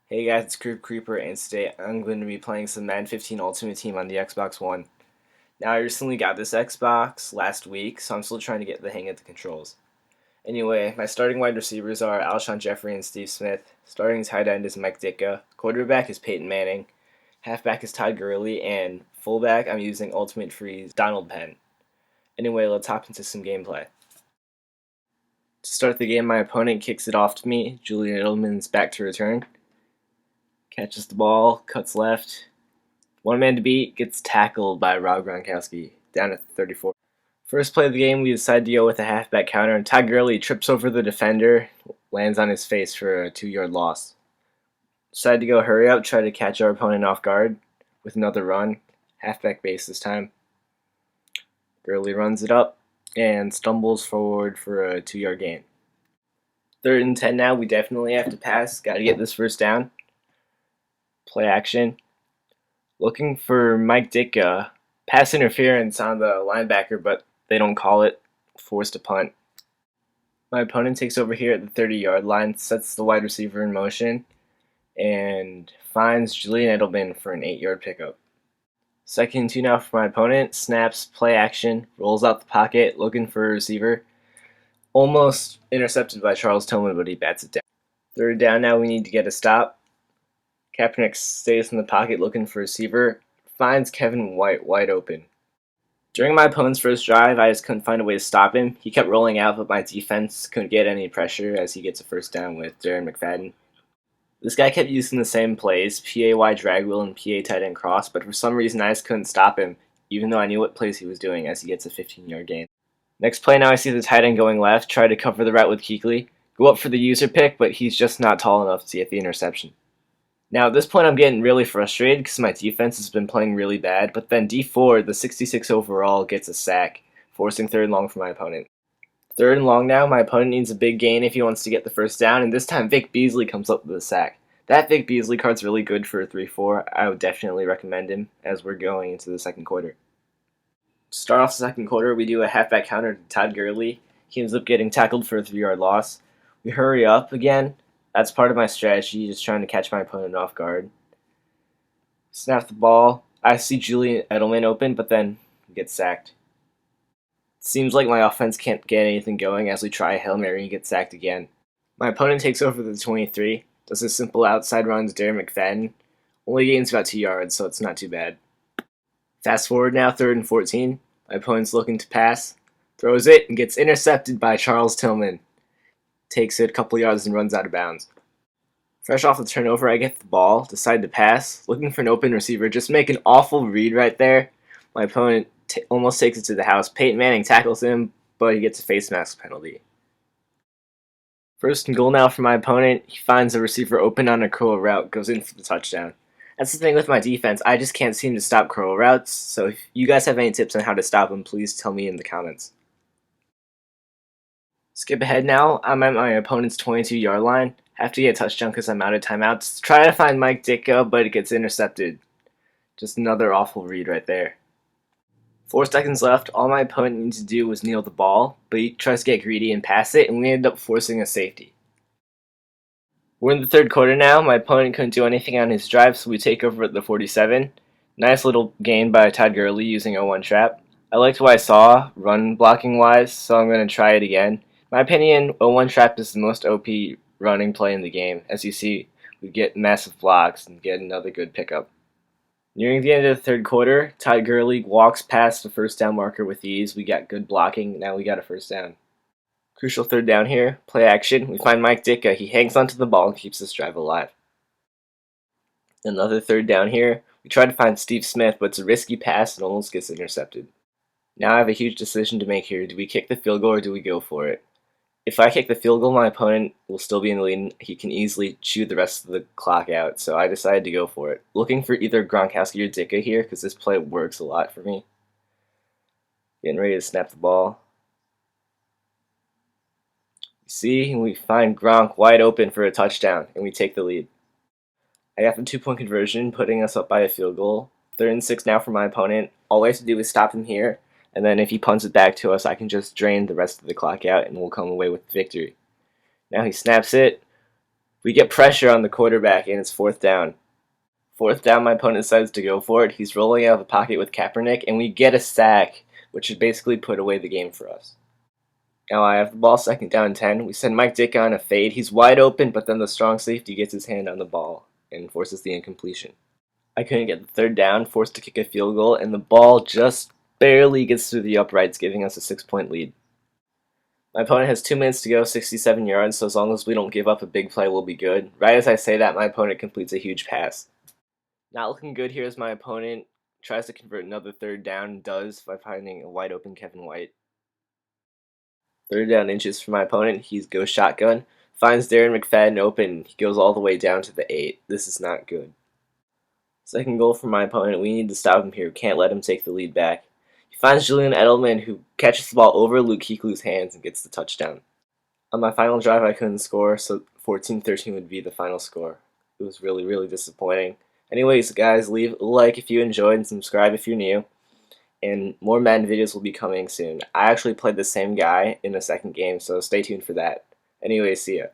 Hey guys, it's Group Creeper, and today I'm going to be playing some Madden 15 Ultimate Team on the Xbox One. Now, I recently got this Xbox last week, so I'm still trying to get the hang of the controls. Anyway, my starting wide receivers are Alshon Jeffrey and Steve Smith. Starting tight end is Mike Ditka. Quarterback is Peyton Manning. Halfback is Todd Gurley, and fullback I'm using Ultimate Freeze Donald Penn. Anyway, let's hop into some gameplay. To start the game, my opponent kicks it off to me. Julian Edelman's back to return. Catches the ball, cuts left. One man to beat, gets tackled by Rob Gronkowski, down at 34. First play of the game, we decide to go with a halfback counter, and Todd Gurley trips over the defender, lands on his face for a 2-yard loss. Decide to go hurry up, try to catch our opponent off guard with another run, halfback base this time. Gurley runs it up and stumbles forward for a 2-yard gain. 3rd and 10 now, we definitely have to pass, got to get this first down. Play action. Looking for Mike Ditka. Pass interference on the linebacker, but they don't call it. Forced to punt. My opponent takes over here at the 30-yard line, sets the wide receiver in motion, and finds Julian Edelman for an 8-yard pickup. 2nd and 2 now for my opponent. Snaps, play action, rolls out the pocket, looking for a receiver. Almost intercepted by Charles Tillman, but he bats it down. 3rd down now, we need to get a stop. Kaepernick stays in the pocket looking for a receiver, finds Kevin White wide open. During my opponent's first drive, I just couldn't find a way to stop him. He kept rolling out, but my defense couldn't get any pressure as he gets a first down with Darren McFadden. This guy kept using the same plays, PAY drag wheel and PA tight end cross, but for some reason I just couldn't stop him, even though I knew what plays he was doing as he gets a 15-yard gain. Next play now I see the tight end going left, try to cover the route with Kuechly, go up for the user pick, but he's just not tall enough to get the interception. Now, at this point, I'm getting really frustrated because my defense has been playing really bad, but then D4, the 66 overall, gets a sack, forcing 3rd and long for my opponent. 3rd and long now, my opponent needs a big gain if he wants to get the first down, and this time Vic Beasley comes up with a sack. That Vic Beasley card's really good for a 3-4. I would definitely recommend him as we're going into the 2nd quarter. To start off the 2nd quarter, we do a halfback counter to Todd Gurley. He ends up getting tackled for a 3-yard loss. We hurry up again. That's part of my strategy, just trying to catch my opponent off guard. Snap the ball. I see Julian Edelman open, but then gets sacked. It seems like my offense can't get anything going as we try a Hail Mary and get sacked again. My opponent takes over the 23, does a simple outside run to Darren McFadden. Only gains about 2 yards, so it's not too bad. Fast forward now, 3rd and 14. My opponent's looking to pass, throws it, and gets intercepted by Charles Tillman. Takes it a couple yards and runs out of bounds. Fresh off the turnover, I get the ball, decide to pass, looking for an open receiver, just make an awful read right there. My opponent almost takes it to the house. Peyton Manning tackles him, but he gets a face mask penalty. 1st and goal now for my opponent. He finds a receiver open on a curl route, goes in for the touchdown. That's the thing with my defense. I just can't seem to stop curl routes, so if you guys have any tips on how to stop them, please tell me in the comments. Skip ahead now. I'm at my opponent's 22-yard line. Have to get a touchdown because I'm out of timeouts. Try to find Mike Ditka, but it gets intercepted. Just another awful read right there. 4 seconds left. All my opponent needs to do was kneel the ball, but he tries to get greedy and pass it, and we ended up forcing a safety. We're in the 3rd quarter now. My opponent couldn't do anything on his drive, so we take over at the 47. Nice little gain by Todd Gurley using 0-1 trap. I liked what I saw, run blocking wise, so I'm going to try it again. In my opinion, 0-1 trap is the most OP running play in the game. As you see, we get massive blocks and get another good pickup. Nearing the end of the 3rd quarter, Todd Gurley walks past the first down marker with ease. We got good blocking. Now we got a first down. Crucial 3rd down here. Play action. We find Mike Ditka. He hangs onto the ball and keeps this drive alive. Another 3rd down here. We try to find Steve Smith, but it's a risky pass and almost gets intercepted. Now I have a huge decision to make here. Do we kick the field goal or do we go for it? If I kick the field goal, my opponent will still be in the lead. He can easily chew the rest of the clock out, so I decided to go for it. Looking for either Gronkowski or Ditka here, because this play works a lot for me. Getting ready to snap the ball. You see, we find Gronk wide open for a touchdown, and we take the lead. I got the 2-point conversion, putting us up by a field goal. 3rd and 6 now for my opponent. All I have to do is stop him here. And then if he punts it back to us, I can just drain the rest of the clock out and we'll come away with victory. Now he snaps it. We get pressure on the quarterback, and it's fourth down. Fourth down, my opponent decides to go for it. He's rolling out of the pocket with Kaepernick, and we get a sack, which should basically put away the game for us. Now I have the ball, second down 10. We send Mike Dick on a fade. He's wide open, but then the strong safety gets his hand on the ball and forces the incompletion. I couldn't get the third down, forced to kick a field goal, and the ball just barely gets through the uprights, giving us a 6-point lead. My opponent has 2 minutes to go, 67 yards, so as long as we don't give up a big play, we'll be good. Right as I say that, my opponent completes a huge pass. Not looking good here as my opponent tries to convert another third down and does by finding a wide open Kevin White. Third down inches for my opponent. He goes shotgun, finds Darren McFadden open. He goes all the way down to the 8. This is not good. Second goal for my opponent. We need to stop him here. Can't let him take the lead back. He finds Julian Edelman, who catches the ball over Luke Kuechly's hands and gets the touchdown. On my final drive, I couldn't score, so 14-13 would be the final score. It was really, really disappointing. Anyways, guys, leave a like if you enjoyed and subscribe if you're new. And more Madden videos will be coming soon. I actually played the same guy in the second game, so stay tuned for that. Anyways, see ya.